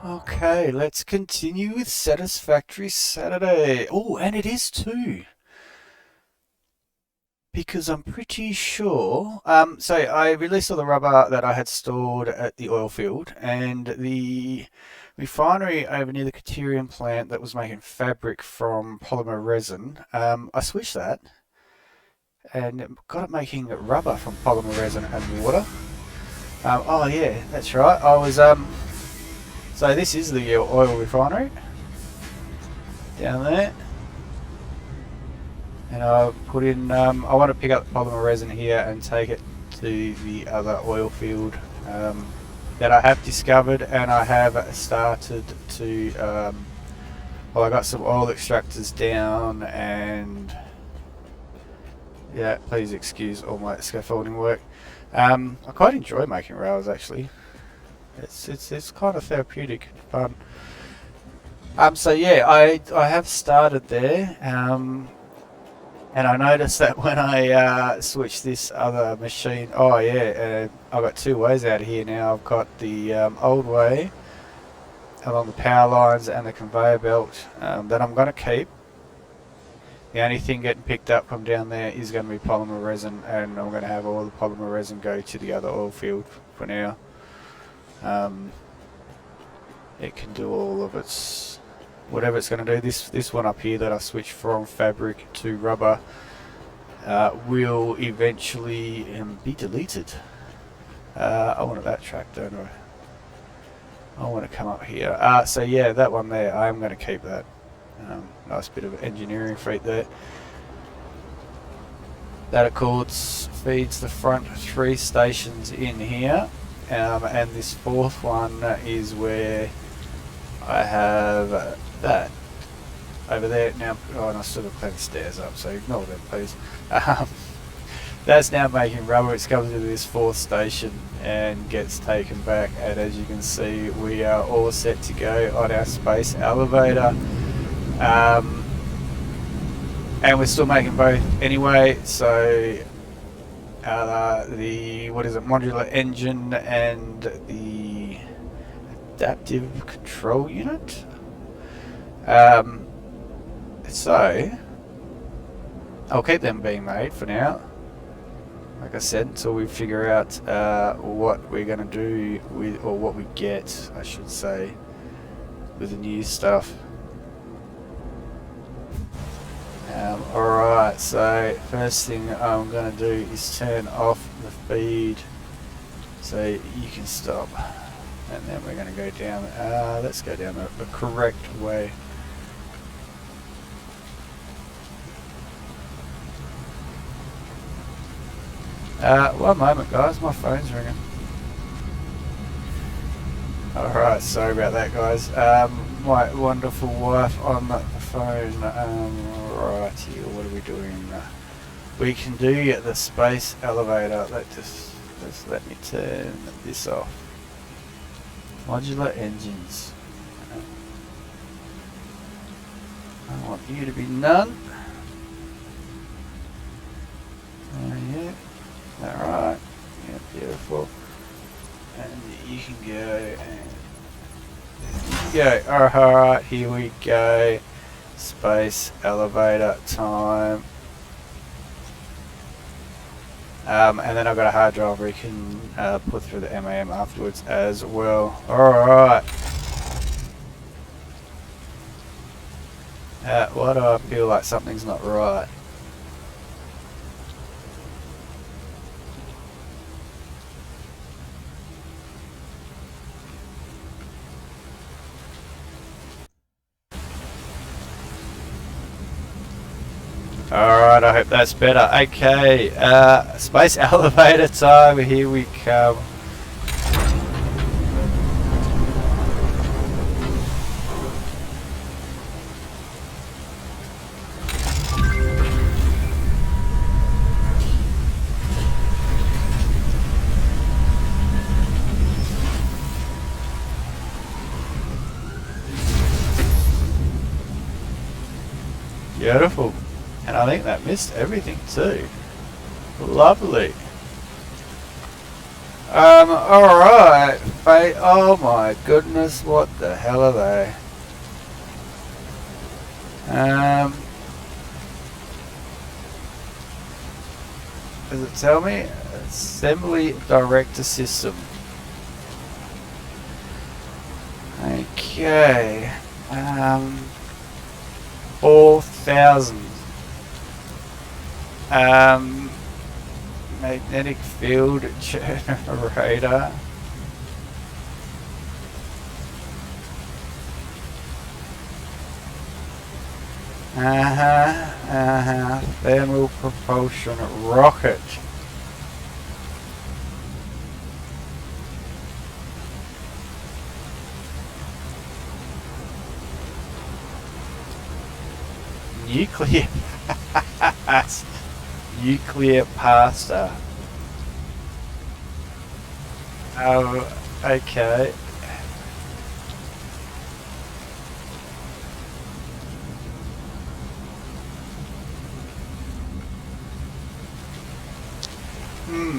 Okay, let's continue with Satisfactory Saturday. Oh, and it is too. Because I'm pretty sure. So I released all the rubber that I had stored at the oil field, and the refinery over near the Caterium plant that was making fabric from polymer resin. I switched that and got it making rubber from polymer resin and water. Oh yeah, that's right. I was So this is the oil refinery down there. And I put in, I want to pick up the polymer resin here and take it to the other oil field that I have discovered, and I have started to, well, I got some oil extractors down, and yeah, please excuse all my scaffolding work. I quite enjoy making rails actually. It's kind of therapeutic fun. So yeah, I have started there. And I noticed that when I switched this other machine, oh yeah, I've got two ways out of here now. I've got the old way along the power lines and the conveyor belt that I'm going to keep. The only thing getting picked up from down there is going to be polymer resin, and I'm going to have all the polymer resin go to the other oil field for now. It can do all of its whatever it's going to do. This one up here that I switched from fabric to rubber will eventually be deleted. I wanted that track, don't I? I want to come up here. So yeah, that one there, I'm going to keep that. Nice bit of engineering feat there. That of course feeds the front three stations in here, and this fourth one is where I have that over there now. Oh, and I still got plenty of stairs up, so ignore them please. That's now making rubber. It's comes to this fourth station and gets taken back, and as you can see, we are all set to go on our space elevator. And we're still making both anyway, so the modular engine and the adaptive control unit. So I'll keep them being made for now, like I said, until we figure out what we're going to do with, or what we get, I should say, with the new stuff. Alright, so first thing I'm going to do is turn off the feed so you can stop, and then we're going to go down, let's go down the correct way. One moment guys, my phone's ringing. Alright, sorry about that guys. My wonderful wife on the phone. Right here, what are we doing? We can do the space elevator. Just let me turn this off. Modular engines. I want you to be none. Yeah. Alright. Yeah, beautiful. And you can go, and there you go. Alright, here we go. Space elevator time. And then I've got a hard drive where you can put through the MAM afterwards as well. Alright. Why do I feel like something's not right? Alright, I hope that's better. Okay, space elevator time, here we come. Beautiful. And I think that missed everything too. Lovely. Alright. Oh my goodness, what the hell are they? Does it tell me? Assembly Director System. Okay. 4,000. Magnetic field generator. Thermal propulsion rocket. Nuclear. Nuclear pasta. Oh, okay.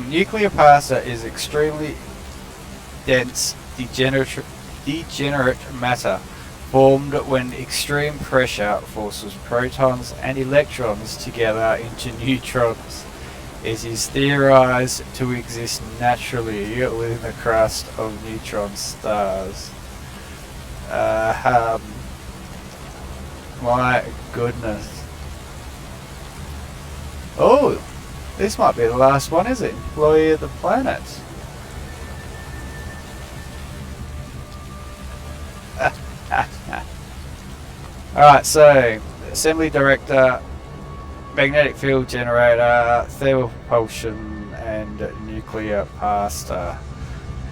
Nuclear pasta is extremely dense, degenerate matter formed when extreme pressure forces protons and electrons together into neutrons. It is theorized to exist naturally within the crust of neutron stars. My goodness. Oh, this might be the last one, is it? Employee of the planet. Alright, so assembly director, magnetic field generator, thermal propulsion, and nuclear pasta.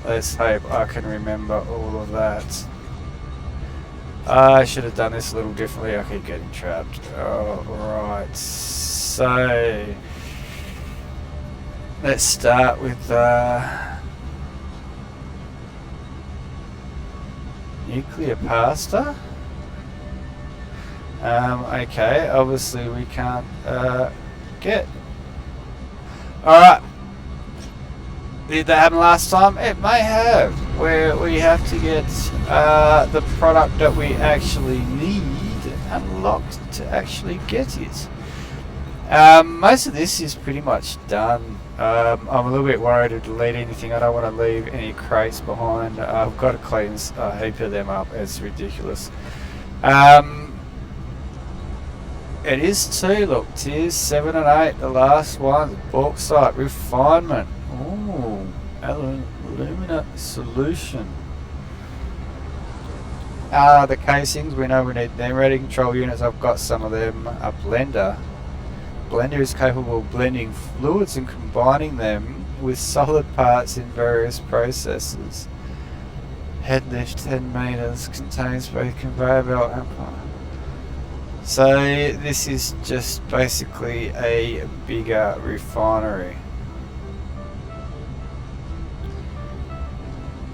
Let's hope I can remember all of that. I should have done this a little differently. I keep getting trapped. Alright, so let's start with nuclear pasta. Okay, obviously we can't get. Alright. Did that happen last time? It may have. Where we have to get the product that we actually need unlocked to actually get it. Most of this is pretty much done. I'm a little bit worried to delete anything. I don't want to leave any crates behind. I've got to clean a heap of them up. It's ridiculous. It is 2, look, tiers 7 and 8, the last one, bauxite refinement. Ooh, alumina solution. The casings, we know we need them. Ready control units, I've got some of them. A blender. Blender is capable of blending fluids and combining them with solid parts in various processes. Head lift 10 meters, contains both conveyor belt and pump. So this is just basically a bigger refinery.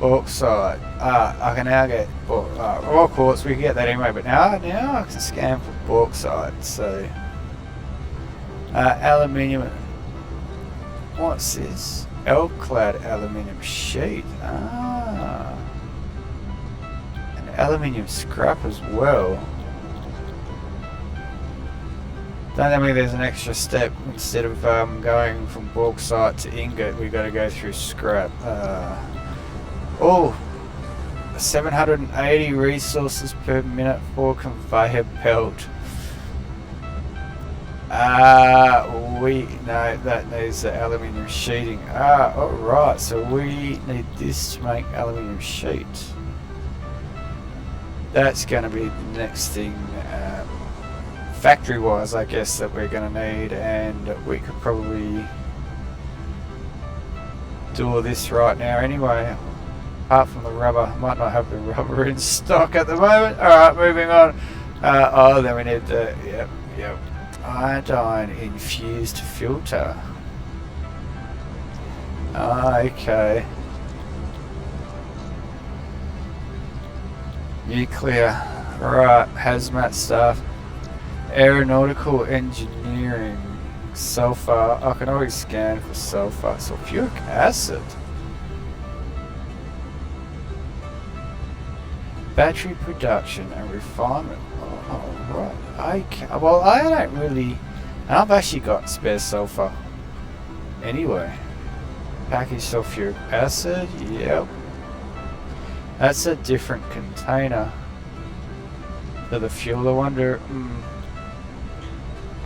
Bauxite. I can now get raw quartz. We can get that anyway, but now I can scan for bauxite. So aluminium. What's this? L-clad aluminium sheet. And aluminium scrap as well. Don't tell me there's an extra step. Instead of going from bauxite to ingot, we've got to go through scrap. 780 resources per minute for conveyor belt. No, that needs the aluminium sheeting. Alright, so we need this to make aluminium sheet. That's going to be the next thing. Factory wise, I guess, that we're going to need, and we could probably do all this right now anyway, apart from the rubber. Might not have the rubber in stock at the moment. Alright, moving on. Then we need the iodine infused filter. Okay. Nuclear. Right, hazmat stuff. Aeronautical engineering. Sulfur. I can always scan for sulfur. Sulfuric acid. Battery production and refinement. Oh, right. Okay. Well, I don't really... I've actually got spare sulfur. Anyway. Packaged sulfuric acid. Yep. That's a different container. For the fuel, I wonder...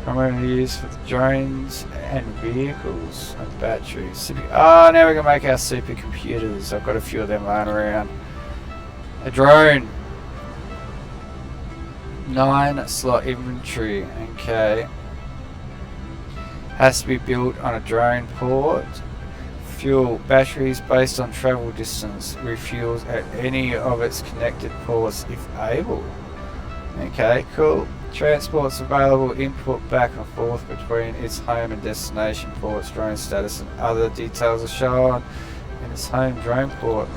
Primarily used for the drones and vehicles and batteries. Oh, now we can make our supercomputers. I've got a few of them lying around. A drone. 9 slot inventory. Okay. Has to be built on a drone port. Fuel. Batteries based on travel distance. Refuels at any of its connected ports if able. Okay, cool. Transports available, input back and forth between its home and destination ports. Drone status and other details are shown in its home drone port.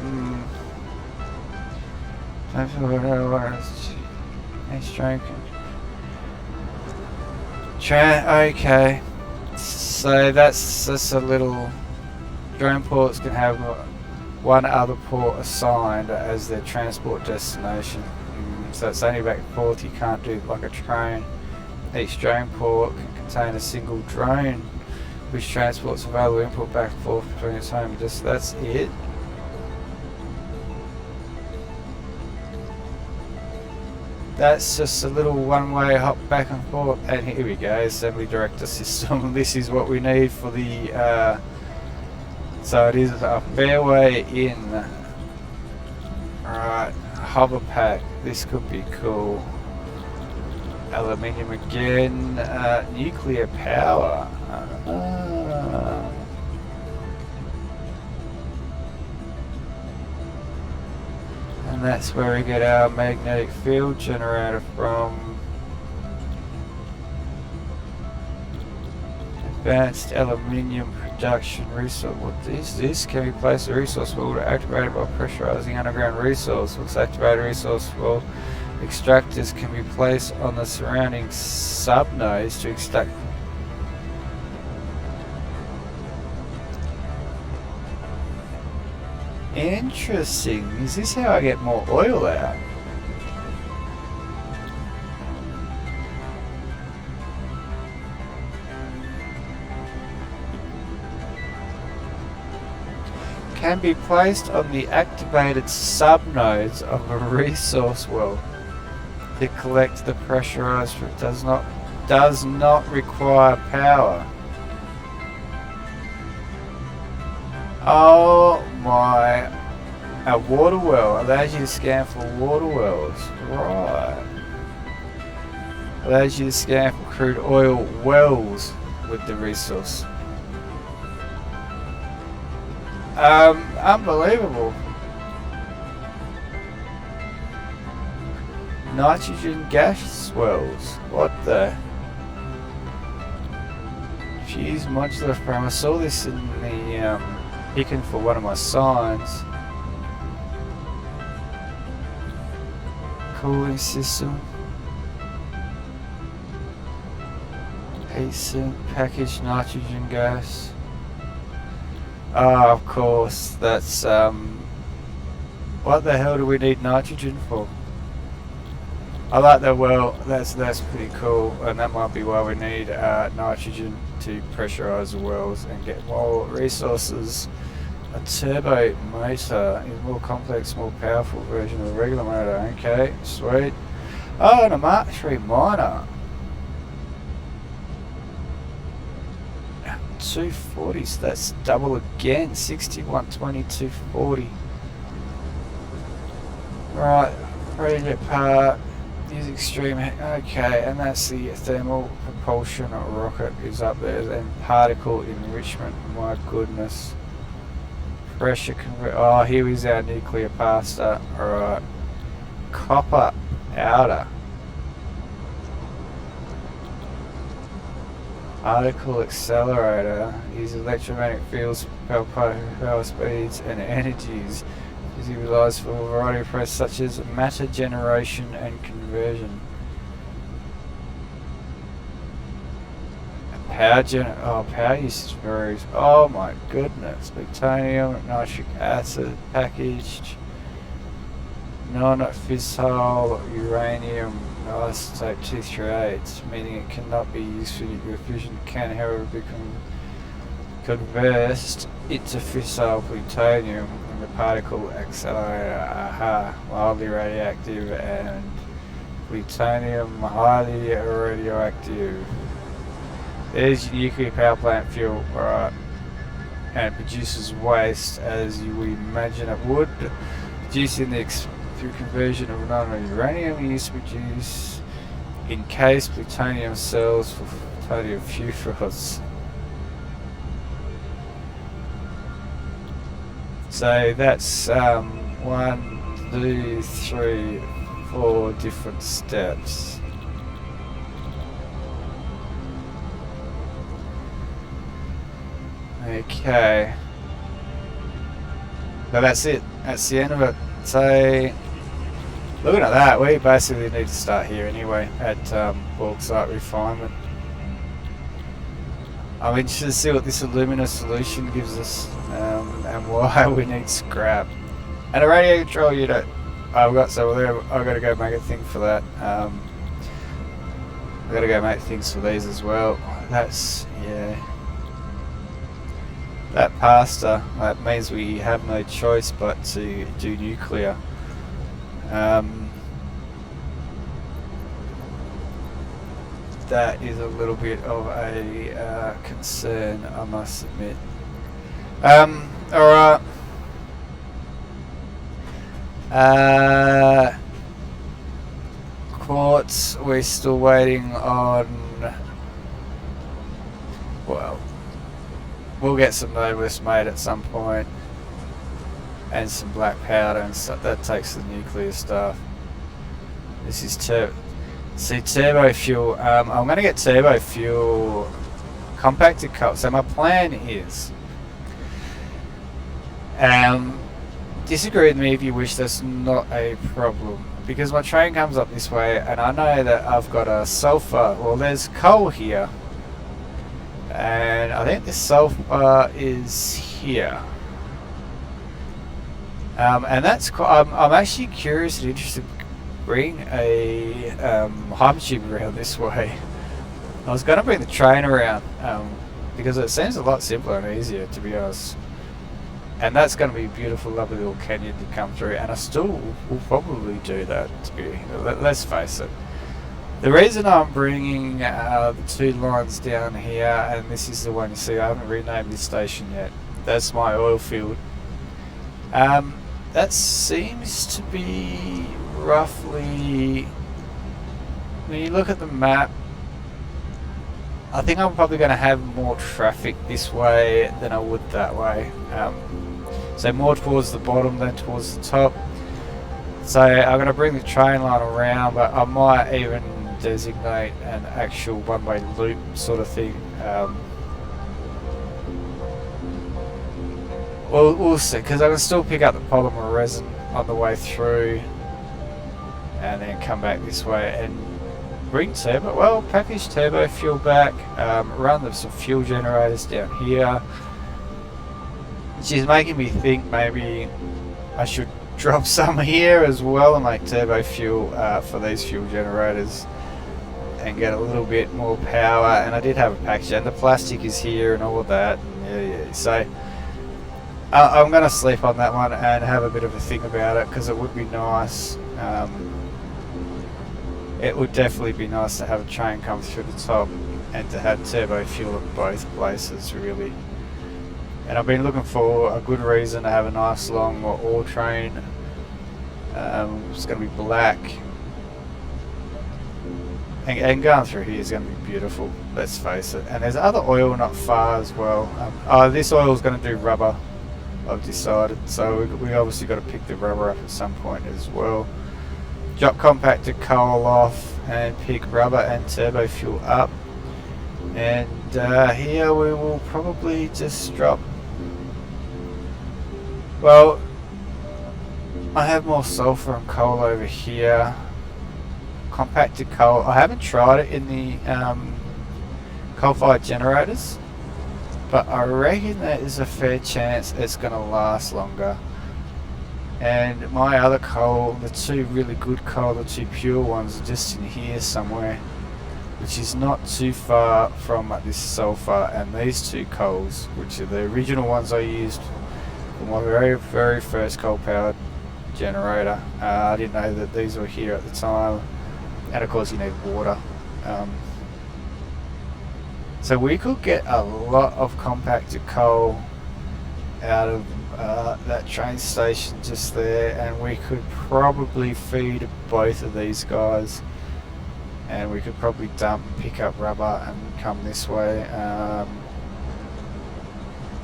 Okay. So that's a little... Drone ports can have one other port assigned as their transport destination. So it's only back and forth, you can't do like a train. Each drone port can contain a single drone which transports available input back and forth between its home and that's it. That's just a little one-way hop back and forth. And here we go, assembly director system. This is what we need for the so it is a fairway in. Alright, hover pack. This could be cool. Aluminium again. Nuclear power. And that's where we get our magnetic field generator from. Advanced aluminium production resource. What is this? Can we place a resource well activated by pressurizing underground resource? Once activated resource well extractors can be placed on the surrounding subnodes to extract. Interesting. Is this how I get more oil out? Can be placed on the activated subnodes of a resource well to collect the pressurized. Does not require power. Oh my! A water well allows you to scan for water wells. Right. Allows you to scan for crude oil wells with the resource. Unbelievable. Nitrogen gas wells. What the? Fuse modular frame. I saw this in the picking for one of my signs. Cooling system. Heat sink. Packaged nitrogen gas. Ah, of course, that's, what the hell do we need nitrogen for? I like that well, that's pretty cool, and that might be why we need nitrogen to pressurize the wells and get more resources. A turbo motor is a more complex, more powerful version of the regular motor. Okay, sweet. Oh, and a Mark III miner. 240, so that's double again. 60, 120, 240. Right, project part. Use extreme. Okay, and that's the thermal propulsion rocket is up there. Then particle enrichment. My goodness. Pressure convert. Oh, here is our nuclear pasta. Alright. Copper outer. Particle accelerator uses electromagnetic fields, power speeds, and energies. Is utilized for a variety of processes such as matter generation and conversion. Power usage varies. Oh my goodness. Plutonium, nitric acid, packaged. non-fissile uranium isotope 238, meaning it cannot be used for nuclear fission, can however be conversed into fissile plutonium in the particle accelerator. Aha, mildly radioactive, and plutonium highly radioactive. There's your nuclear power plant fuel, alright. And it produces waste as you would imagine it would. Producing through conversion of non-uranium used to produce encased plutonium cells for plutonium fuels. So that's 1, 2, 3, 4 different steps. Okay. So that's it. That's the end of it. So, looking at that, we basically need to start here anyway at bauxite refinement. I'm interested to see what this alumina solution gives us, and why we need scrap. And a radio control unit. I've got I've got to go make a thing for that. I've got to go make things for these as well. That's, yeah. That pasta, that means we have no choice but to do nuclear. That is a little bit of a concern, I must admit. Alright. Quartz, we're still waiting on. Well, we'll get some noblest made at some point, and some black powder and stuff. That takes the nuclear stuff. This is turbo fuel. I'm going to get turbo fuel compacted coal. So my plan is, disagree with me if you wish, that's not a problem, because my train comes up this way and I know that I've got a sulfur. Well, there's coal here, and I think this sulfur is here. And that's I'm actually curious and interested to bring a hypertube around this way. I was going to bring the train around because it seems a lot simpler and easier, to be honest. And that's going to be a beautiful, lovely little canyon to come through, and I still will probably do that, let's face it. The reason I'm bringing the 2 lines down here, and this is the one you see, I haven't renamed this station yet, that's my oil field. That seems to be roughly, when you look at the map, I think I'm probably going to have more traffic this way than I would that way. So more towards the bottom than towards the top. So I'm going to bring the train line around, but I might even designate an actual one-way loop sort of thing. We'll see, because I can still pick up the polymer resin on the way through and then come back this way and bring package turbo fuel back, run some fuel generators down here, which is making me think maybe I should drop some here as well and make turbo fuel for these fuel generators and get a little bit more power. And I did have a package, and the plastic is here and all of that. Yeah. So I'm going to sleep on that one and have a bit of a think about it, because it would be nice. It would definitely be nice to have a train come through the top and to have turbo fuel at both places, really. And I've been looking for a good reason to have a nice long ore train. It's going to be black. And going through here is going to be beautiful, let's face it. And there's other oil not far as well. This oil is going to do rubber, I've decided. So we obviously got to pick the rubber up at some point as well. Drop compacted coal off and pick rubber and turbo fuel up. And here we will probably just drop. Well, I have more sulfur and coal over here. Compacted coal, I haven't tried it in the coal-fired generators, but I reckon there is a fair chance it's going to last longer. And my other coal, the two really good coal, the two pure ones, are just in here somewhere, which is not too far from this sulfur and these two coals, which are the original ones I used for my very first coal powered generator. I didn't know that these were here at the time, and of course you need water. So we could get a lot of compacted coal out of that train station just there, and we could probably feed both of these guys, and we could probably dump, pick up rubber and come this way,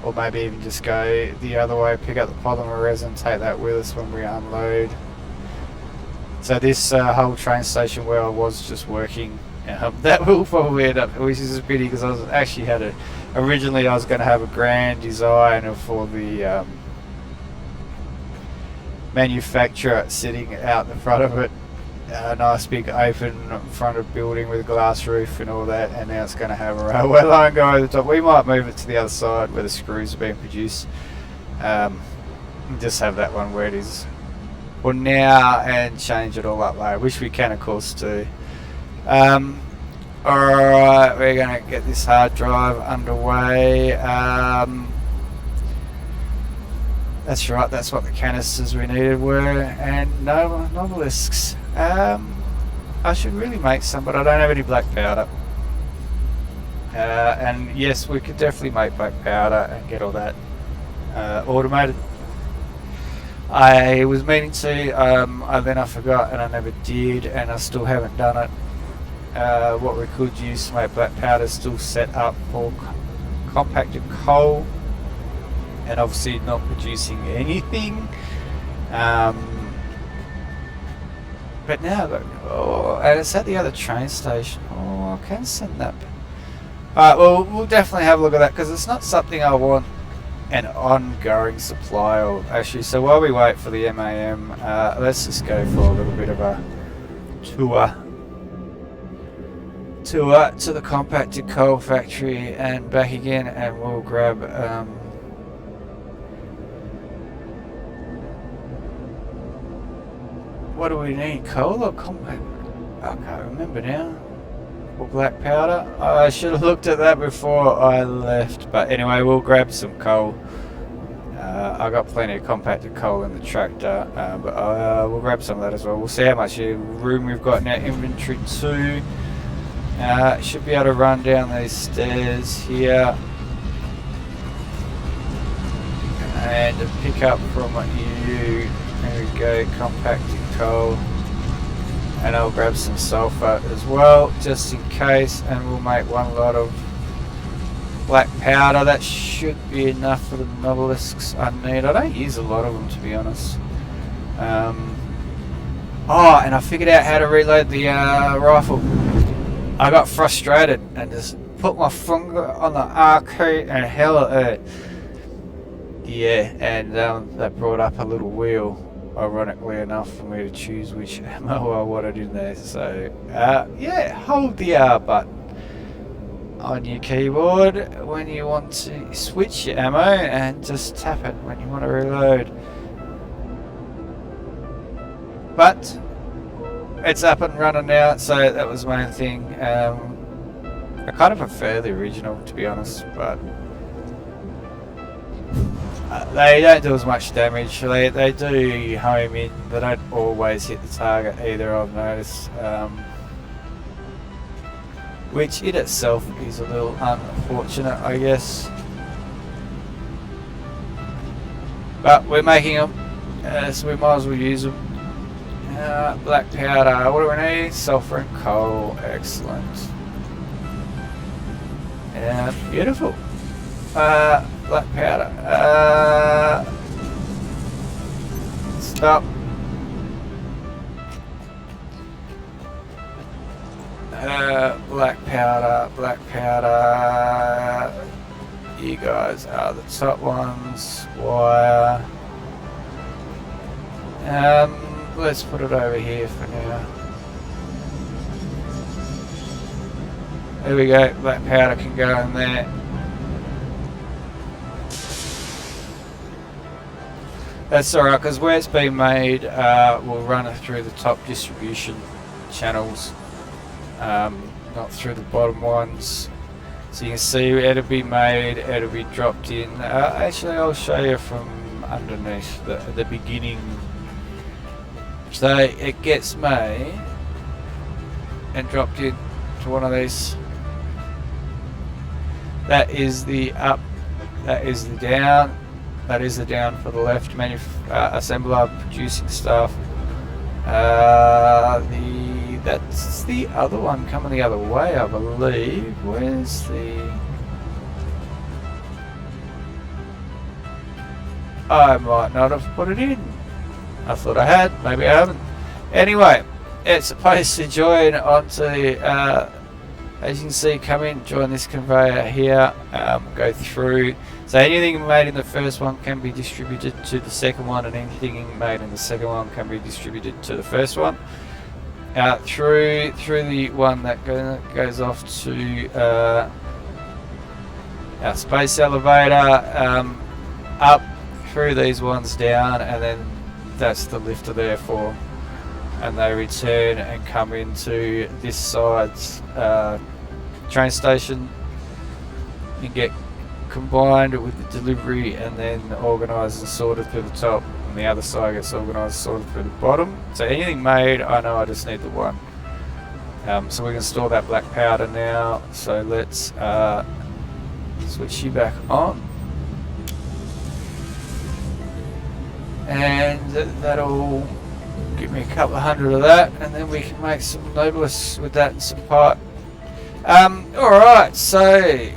or maybe even just go the other way, pick up the polymer resin, take that with us when we unload. So this whole train station where I was just working, that will probably end up, which is a pity because I was actually originally I was going to have a grand design for the manufacturer sitting out the front of it, a nice big open front of building with a glass roof and all that, and now it's going to have a railway line going over the top. We might move it to the other side where the screws are being produced, just have that one where it is for now and change it all up later, which we can of course do. Alright, we're going to get this hard drive underway. That's right, that's what the canisters we needed were, and no nobelisks. I should really make some, but I don't have any black powder. And yes, we could definitely make black powder and get all that automated. I was meaning to, then I forgot and I never did, and I still haven't done it. What we could use to make black powder is still set up for compacted coal, and obviously not producing anything. But now, and it's at the other train station. Oh, I can send that. Alright, well, we'll definitely have a look at that because it's not something I want an ongoing supply of. Actually, so while we wait for the MAM, let's just go for a little bit of a tour to the compacted coal factory and back again, and we'll grab what do we need? Coal or compact? I can't remember now. Or black powder? I should have looked at that before I left. But anyway, we'll grab some coal. I got plenty of compacted coal in the tractor, but we'll grab some of that as well. We'll see how much room we've got in our inventory too. Should be able to run down these stairs here and pick up from you. There we go, compacted coal, and I'll grab some sulfur as well just in case, and we'll make one lot of black powder. That should be enough for the nobelisks I need. I don't use a lot of them, to be honest. Oh, and I figured out how to reload the rifle. I got frustrated and just put my finger on the R key and held it. Yeah, and that brought up a little wheel, ironically enough, for me to choose which ammo I wanted in there. So yeah, hold the R button on your keyboard when you want to switch your ammo, and just tap it when you want to reload. But it's up and running now, so that was the main thing. I kind of prefer the original, to be honest, but they don't do as much damage. They do home in, they don't always hit the target either, I've noticed. Which in itself is a little unfortunate, I guess. But we're making them, so we might as well use them. Black powder, what do we need? Sulfur and coal, excellent. Beautiful. Black powder. Stop. Black powder, black powder. You guys are the top ones. Wire. Let's put it over here for now. There we go, black powder can go in there. That's alright, because where it's been made, we'll run it through the top distribution channels, not through the bottom ones. So you can see it'll be made, it'll be dropped in. Actually, I'll show you from underneath the beginning. So it gets made and dropped in to one of these. That is the up, that is the down, that is the down for the left assembler producing stuff. That's the other one coming the other way, I believe. Where's the... I might not have put it in. I thought I had, maybe I haven't. Anyway, it's supposed to join onto, as you can see, come in, join this conveyor here, go through. So anything made in the first one can be distributed to the second one, and anything made in the second one can be distributed to the first one. Through the one that goes off to our space elevator, up through these ones down, and then that's the lifter there for, and they return and come into this side's train station and get combined with the delivery, and then organised and sorted through the top, and the other side gets organised and sorted through the bottom. So anything made, I know I just need the one. So we can store that black powder now. So let's switch you back on, and that'll give me a couple of hundred of that, and then we can make some Nobilis with that and some pipe. Alright, so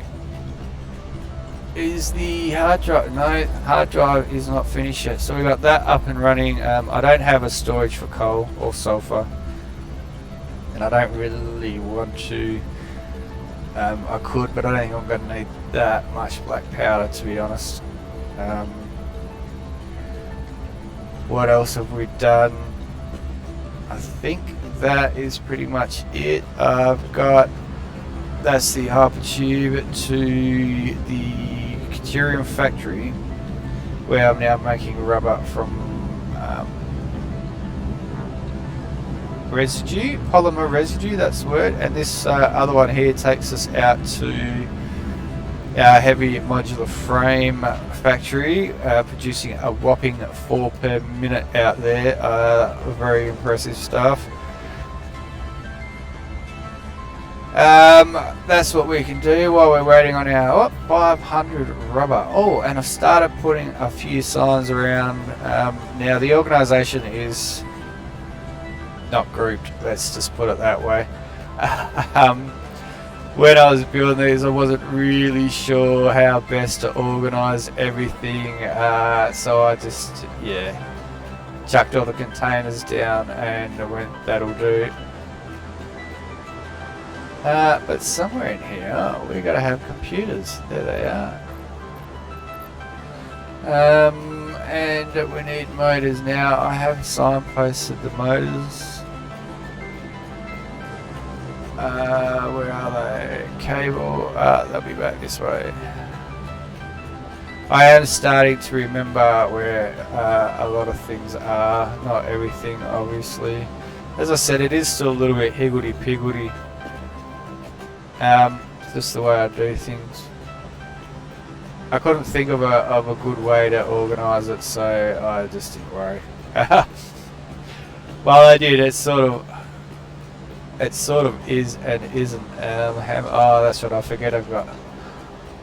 is the hard drive? No, hard drive is not finished yet. So we got that up and running. I don't have a storage for coal or sulfur, and I don't really want to. I could, but I don't think I'm going to need that much black powder, to be honest. What else have we done? I think that is pretty much it. I've got, that's the hypertube to the deuterium factory, where I'm now making rubber from residue, polymer residue, that's the word. And this other one here takes us out to our heavy modular frame factory, producing a whopping 4 per minute out there. Very impressive stuff. That's what we can do while we're waiting on our 500 rubber. Oh, and I've started putting a few signs around. Now the organisation is not grouped, let's just put it that way. When I was building these, I wasn't really sure how best to organise everything, so I just, chucked all the containers down and I went, that'll do. But somewhere in here, we gotta have computers. There they are. And we need motors now. I have signposted the motors. Where are they? Cable. They'll be back this way. I am starting to remember where a lot of things are. Not everything, obviously. As I said, it is still a little bit higgledy-piggledy. Just the way I do things. I couldn't think of a good way to organise it, so I just didn't worry. Well, I did. It sort of is and isn't. Oh, that's what I forget.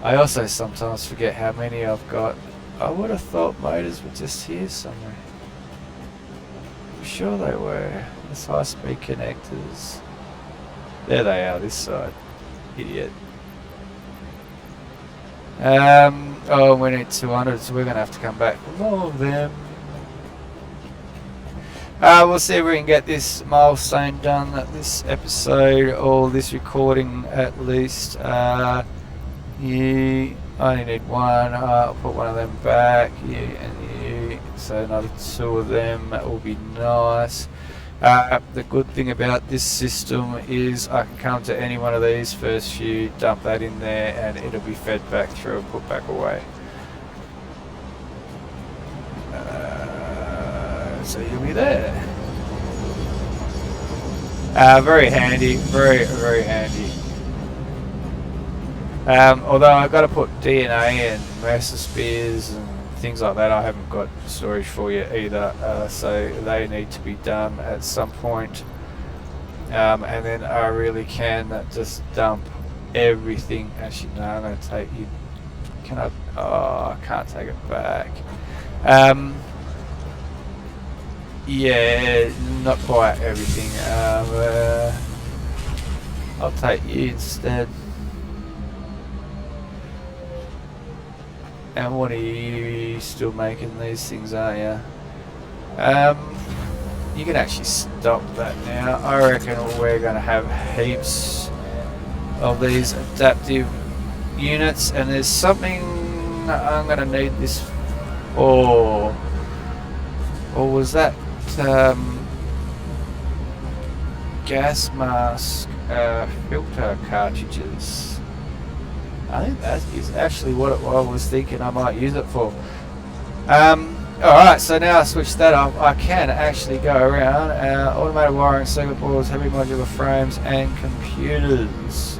I also sometimes forget how many I've got. I would have thought motors were just here somewhere. I'm sure they were. There's high-speed connectors. There they are. This side. Idiot. Oh, we need 200, so we're going to have to come back for more of them. We'll see if we can get this milestone done this episode, or this recording at least. You only need one. I'll put one of them back, you and you, so another 2 of them. That will be nice. The good thing about this system is I can come to any one of these first few, dump that in there, and it'll be fed back through and put back away. already there. Very handy, very handy. Although I've got to put DNA and master spears and things like that, I haven't got storage for you either, so they need to be done at some point. And then I really can just dump everything. Actually, no, I'm going to take you. Can I? Oh, I can't take it back. Yeah, not quite everything. I'll take you instead. And what are you still making these things, aren't you? You can actually stop that now. I reckon we're going to have heaps of these adaptive units, and there's something I'm going to need this for. Or was that gas mask filter cartridges? I think that is actually what I was thinking I might use it for. Alright, so now I switch that off, I can actually go around automated wiring, circuit boards, heavy modular frames and computers.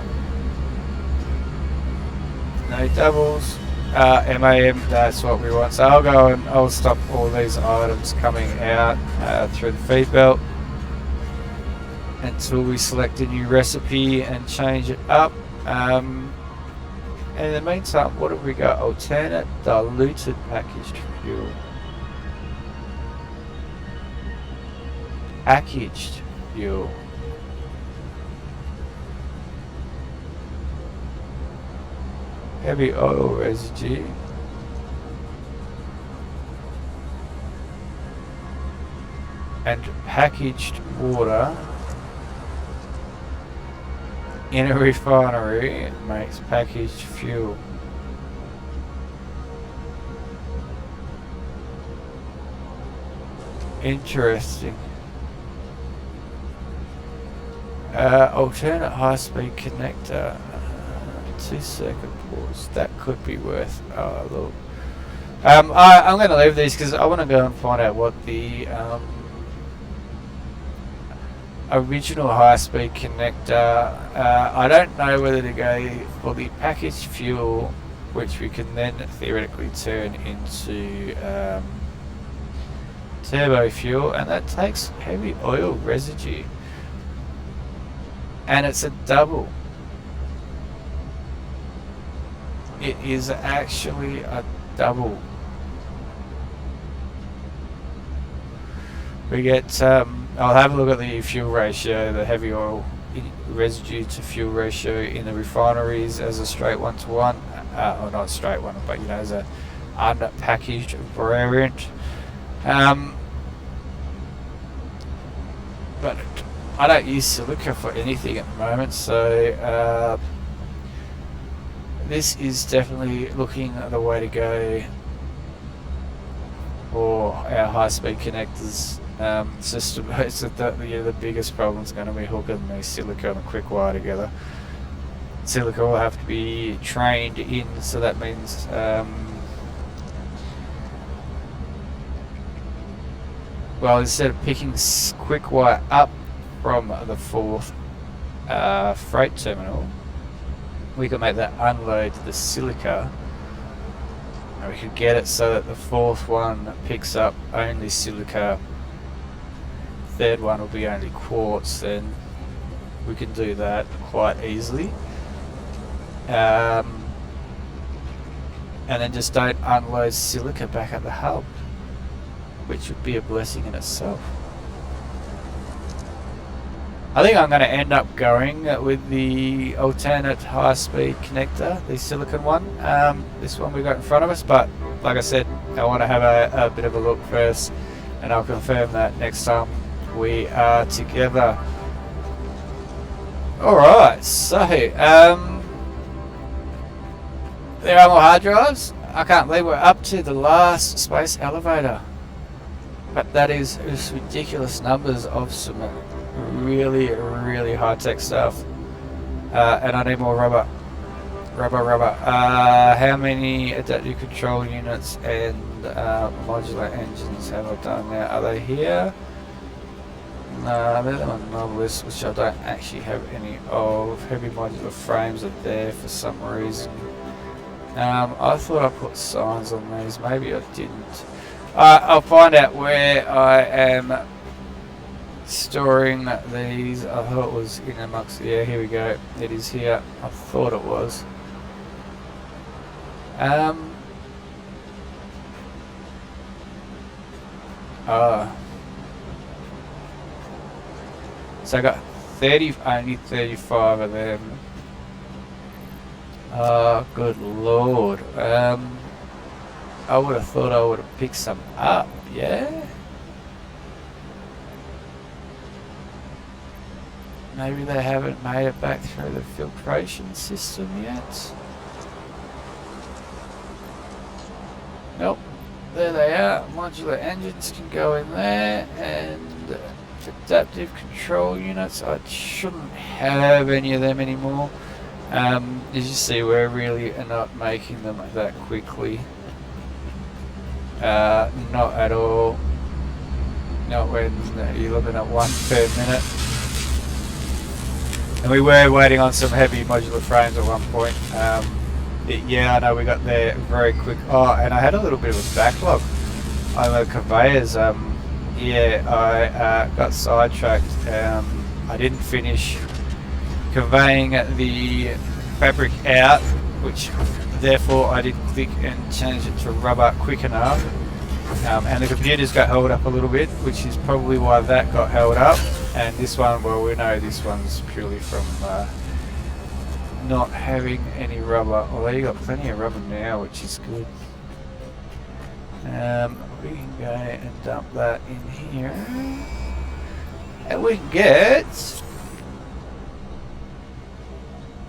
No doubles. MAM, that's what we want. So I'll go and I'll stop all these items coming out through the feed belt until we select a new recipe and change it up. In the meantime, what have we got? Alternate diluted packaged fuel. Packaged fuel. Heavy oil residue. And packaged water. In a refinery, it makes packaged fuel. Interesting. Alternate high-speed connector. 2 circuit boards. That could be worth a look. I'm going to leave these because I want to go and find out what the original high-speed connector. I don't know whether to go for the packaged fuel, which we can then theoretically turn into turbo fuel, and that takes heavy oil residue, and it's a double. It is actually a double. We get I'll have a look at the fuel ratio, the heavy oil residue to fuel ratio in the refineries as a straight 1-to-1, or not straight one, but you know, as a unpackaged variant. But I don't use silica for anything at the moment, so this is definitely looking the way to go for our high-speed connectors system. It's the biggest problem is going to be hooking the silica and the quick wire together. Silica will have to be trained in, so that means well, instead of picking quick wire up from the fourth freight terminal, we can make that unload the silica, and we could get it so that the fourth one picks up only silica, third one will be only quartz. Then we can do that quite easily, and then just don't unload silica back at the hub, which would be a blessing in itself. I think I'm going to end up going with the alternate high-speed connector, the silicon one. This one we got in front of us, but like I said, I want to have a bit of a look first, and I'll confirm that next time we are together. Alright, so there are more hard drives. I can't believe we're up to the last space elevator, but that is ridiculous numbers of some really high-tech stuff, and I need more rubber. Rubber. How many adaptive control units and modular engines have I done now? Are they here? No, they're on my list, which I don't actually have any of. Heavy modular frames are there for some reason. I thought I put signs on these. Maybe I didn't. I'll find out where I am storing these. I thought it was in amongst. Yeah, here we go. It is here. I thought it was. So I got only 35 of them. Oh, good lord. I would have thought I would have picked some up, yeah? Maybe they haven't made it back through the filtration system yet. Nope. There they are. Modular engines can go in there, and adaptive control units. I shouldn't have any of them anymore. As you see, we're really not making them that quickly. Not at all. Not when you're looking at 1 per minute. And we were waiting on some heavy modular frames at one point. Yeah, I know we got there very quick. Oh, and I had a little bit of a backlog on the conveyors. Yeah, I got sidetracked. I didn't finish conveying the fabric out, which therefore I didn't click and change it to rubber quick enough. And the computers got held up a little bit, which is probably why that got held up. And this one, well, we know this one's purely from not having any rubber. Although you got plenty of rubber now, which is good. We can go and dump that in here, and we can get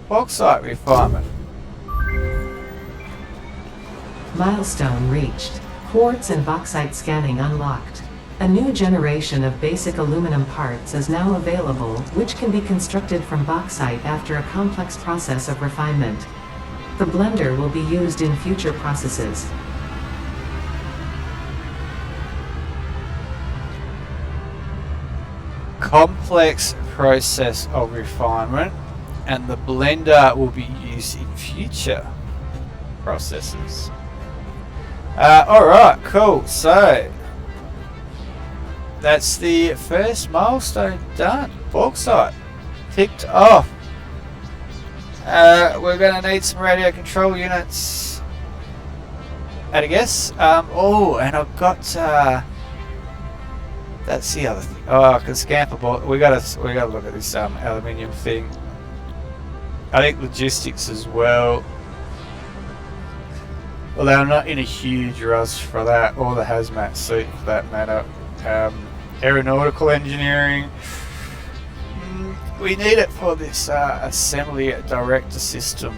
bauxite refinement. Milestone reached. Quartz and bauxite scanning unlocked. A new generation of basic aluminum parts is now available, which can be constructed from bauxite after a complex process of refinement. The blender will be used in future processes. Complex process of refinement, and the blender will be used in future processes. Alright, cool. So that's the first milestone done. Bauxite ticked off. We're going to need some radio control units, I guess. Oh, and I've got that's the other thing. Oh, I can scan for bauxite. We gotta look at this aluminium thing. I think logistics as well. Although I'm not in a huge rush for that, or the hazmat suit for that matter. Aeronautical engineering. We need it for this assembly director system.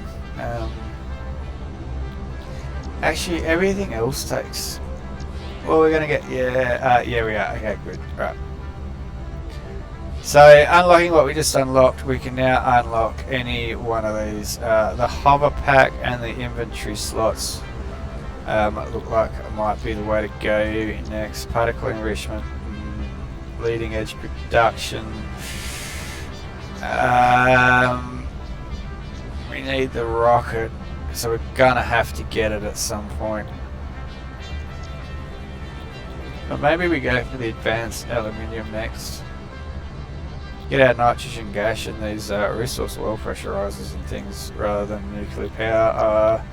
Actually, everything else takes. Well, we're gonna get yeah we are. Okay, good. Right. So unlocking what we just unlocked, we can now unlock any one of these. The hover pack and the inventory slots look like it might be the way to go next. Particle enrichment, leading edge production. We need the rocket, so we're gonna have to get it at some point. But maybe we go for the advanced aluminium next. Get our nitrogen gas and these resource oil pressurizers and things rather than nuclear power.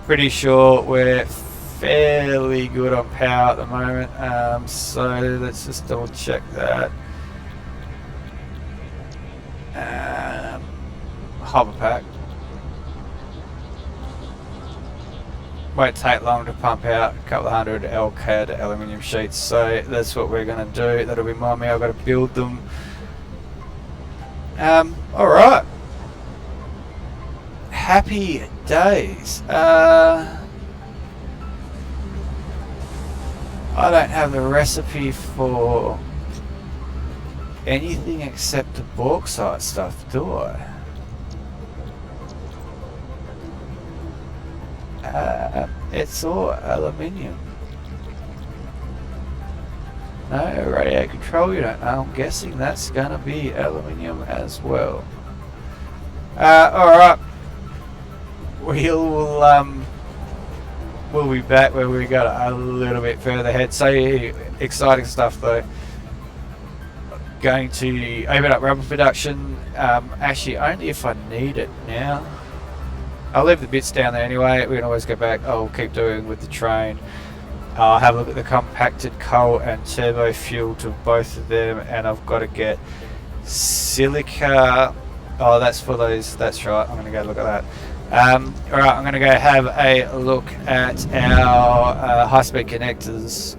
Pretty sure we're fairly good on power at the moment, so let's just double check that. Hover pack. Won't take long to pump out a couple of hundred LCAD aluminium sheets, so that's what we're going to do. That'll remind me I've got to build them. Alright. Happy days. I don't have the recipe for anything except the bauxite stuff, do I? It's all aluminium. No radio control unit. I'm guessing that's gonna be aluminium as well. Alright. We'll be back where we got a little bit further ahead. So exciting stuff though. Going to open up rubber production. Actually, only if I need it now. I'll leave the bits down there anyway. We can always go back. I'll keep doing with the train. I'll have a look at the compacted coal and turbo fuel to both of them, and I've got to get silica. Oh, that's for those. That's right. I'm going to go look at that. Alright, I'm going to go have a look at our high-speed connectors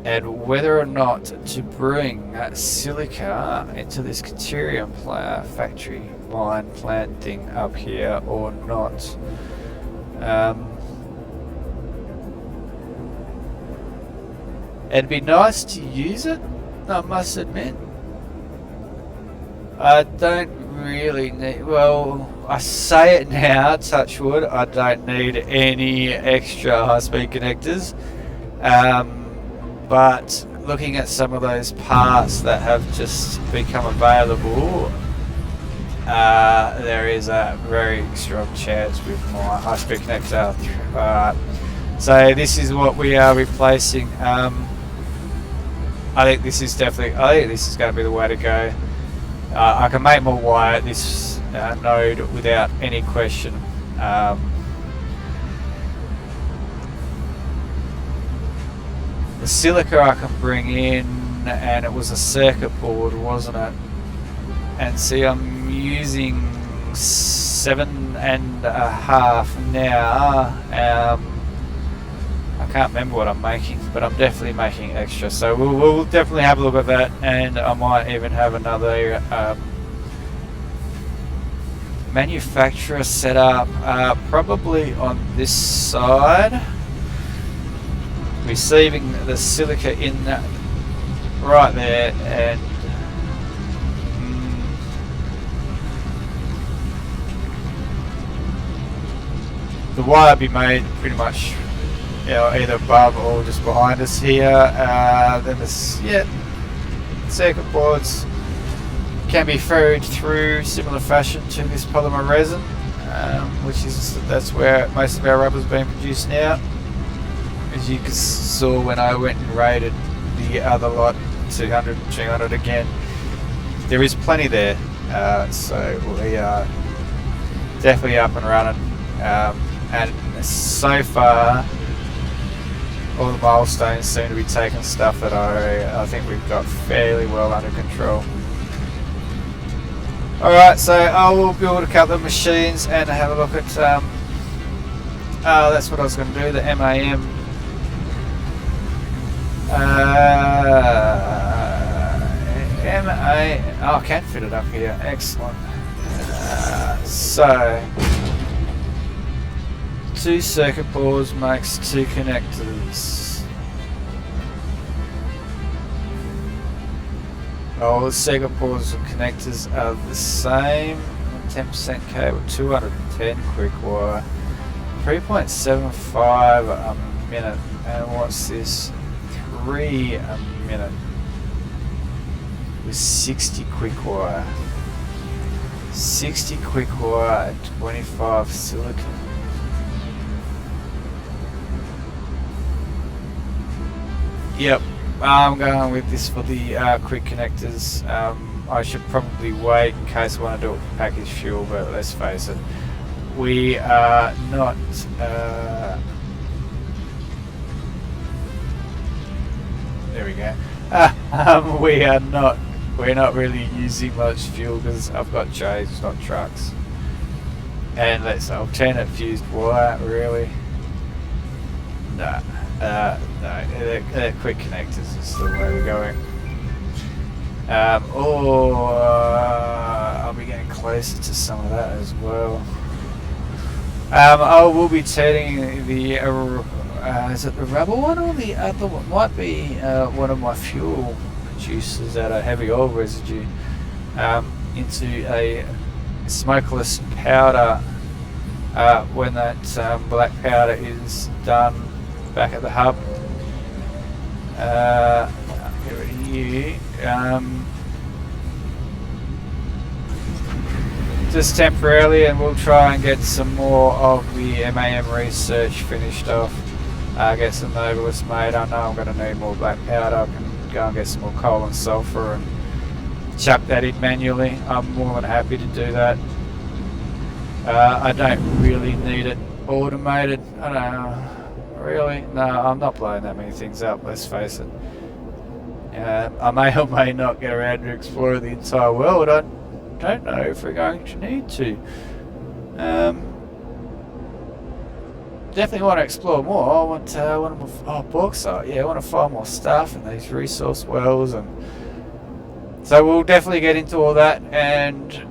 and whether or not to bring silica into this Caterium factory mine plant thing up here or not. It'd be nice to use it, I must admit. I don't really need, well, I say it now, touch wood, I don't need any extra high-speed connectors. But looking at some of those parts that have just become available, there is a very strong chance with my high-speed connector. So this is what we are replacing. I think this is definitely, I think this is going to be the way to go. I can make more wire at this node without any question. The silica I can bring in, and it was a circuit board, wasn't it? And see, I'm using 7.5 now. I can't remember what I'm making, but I'm definitely making extra. So we'll definitely have a look at that, and I might even have another manufacturer set up, probably on this side. Receiving the silica in that right there, and the wire be made pretty much, you know, either above or just behind us here. Then this, yeah, circuit boards can be ferried through similar fashion to this polymer resin, which is, that's where most of our rubber's being produced now. As you saw when I went and raided the other lot, 200 again, there is plenty there, so we are definitely up and running, and so far all the milestones seem to be taking stuff that I think we've got fairly well under control. Alright, so I will build a couple of machines and have a look at, that's what I was going to do, the MAM. I can fit it up here, excellent. So 2 circuit boards makes 2 connectors. All the circuit boards and connectors are the same. 10% cable, 210 quick wire, 3.75 a minute, and what's this? 3 a minute with 60 quick wire. 60 quick wire and 25 silicon. Yep, I'm going with this for the quick connectors. I should probably wait in case I want to do it with packaged fuel, but let's face it, we are not there we go. We're not really using much fuel because I've got trains, not trucks. And let's alternate fused wire, really? No, they're quick connectors is the way we're going. I'll be getting closer to some of that as well. I will be turning the is it the rubber one or the other one? Might be one of my fuel producers at a heavy oil residue into a smokeless powder when that black powder is done back at the hub. Get rid of you. Just temporarily, and we'll try and get some more of the MAM research finished off. Get some Novalis made. I know I'm going to need more black powder. I can go and get some more coal and sulfur and chuck that in manually. I'm more than happy to do that. I don't really need it automated. I don't know. Really? No, I'm not blowing that many things up, let's face it. I may or may not get around to explore the entire world. I don't know if we're going to need to. Definitely want to explore more. I want more bauxite. Yeah, I want to find more stuff in these resource wells, and so we'll definitely get into all that and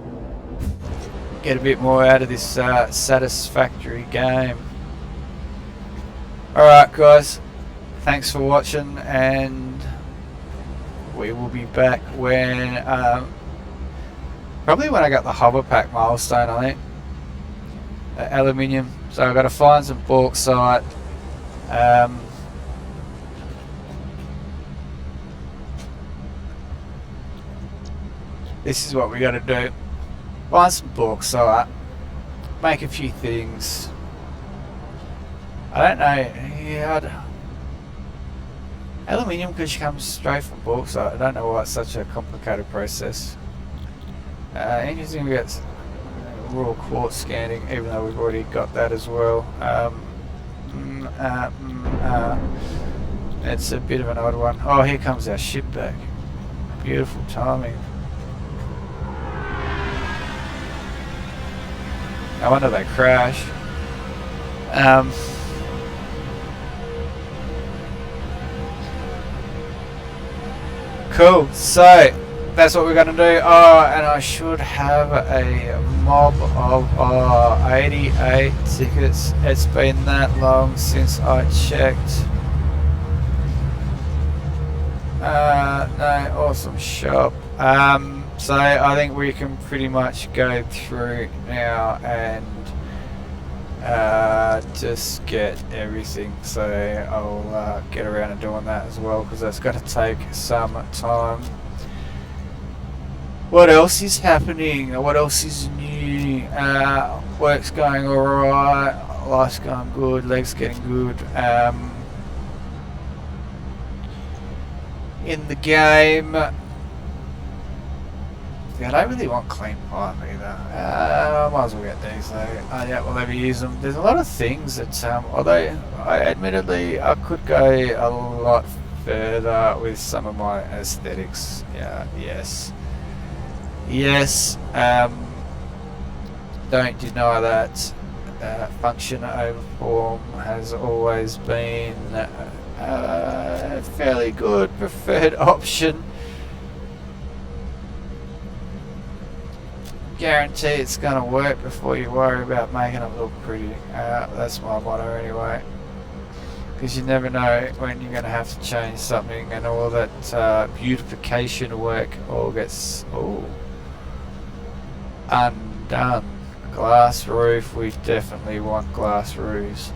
get a bit more out of this Satisfactory game. Alright guys, thanks for watching, and we will be back when probably when I got the hover pack milestone, I think. Aluminium. So I've got to find some bauxite. This is what we got to do. Find some bauxite. Make a few things. I don't know. Yeah, aluminium comes straight from bauxite. I don't know why it's such a complicated process. Interesting, we got raw quartz scanning, even though we've already got that as well. It's a bit of an odd one. Oh, here comes our ship back. Beautiful timing. I wonder if they crash. Cool, so that's what we're going to do. Oh, and I should have a mob of 88 tickets. It's been that long since I checked. No, awesome shop. So I think we can pretty much go through now and just get everything. So I'll get around to doing that as well, because that's going to take some time. What else is happening? What else is new? Work's going alright, life's going good, legs getting good. In the game, I don't really want clean pipe either. I might as well get these though. Yeah, we'll never use them. There's a lot of things that, although admittedly I could go a lot further with some of my aesthetics. Yeah, yes. Yes, don't deny that. Function over form has always been a fairly good preferred option. Guarantee it's going to work before you worry about making it look pretty. That's my motto anyway. Because you never know when you're going to have to change something, and all that beautification work all gets undone. Glass roof, we definitely want glass roofs.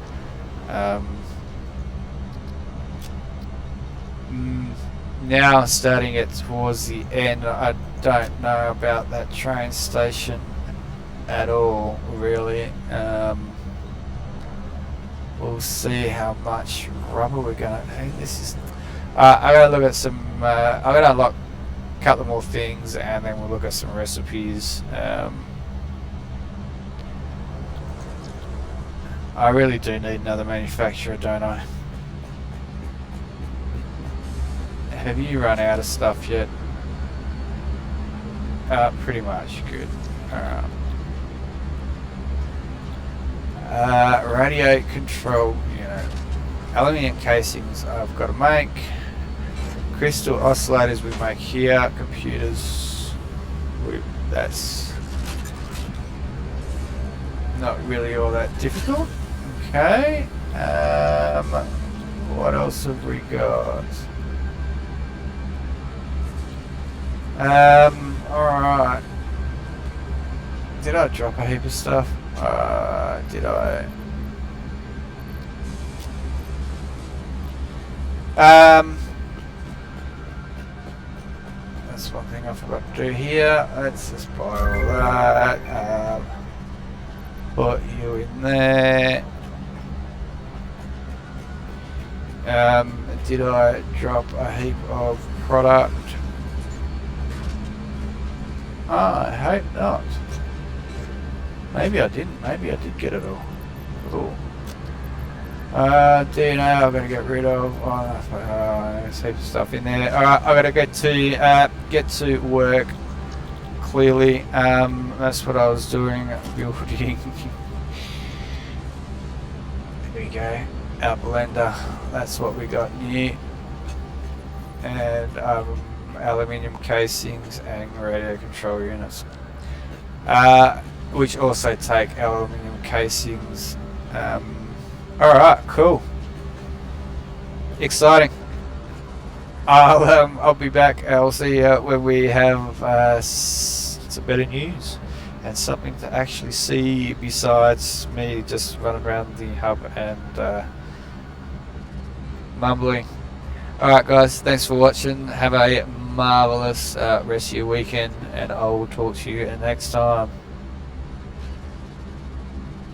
Now starting it towards the end, I don't know about that train station at all, really. We'll see how much rubber we're gonna need. This is I gotta look at some I gotta unlock a couple more things, and then we'll look at some recipes. I really do need another manufacturer, don't I? Have you run out of stuff yet? Pretty much. Good. Radio control unit. Aluminium casings I've got to make. Crystal oscillators we make here. Computers. That's not really all that difficult. Okay. What else have we got? Alright. Did I drop a heap of stuff? Did I? That's one thing I forgot to do here. Let's just buy all that. Put you in there. Did I drop a heap of product? I hope not. Maybe I didn't. Maybe I did get it all. Cool. DNA I'm going to get rid of. There's heaps of stuff in there. Alright, I've got to get to work. Clearly, that's what I was doing. Building. There we go. Our blender. That's what we got new. And aluminium casings and radio control units. Which also take aluminium casings. Alright, cool. Exciting. I'll be back. I'll see you when we have some better news and something to actually see besides me just running around the hub and mumbling. Alright guys, thanks for watching. Have a marvellous rest of your weekend, and I will talk to you next time.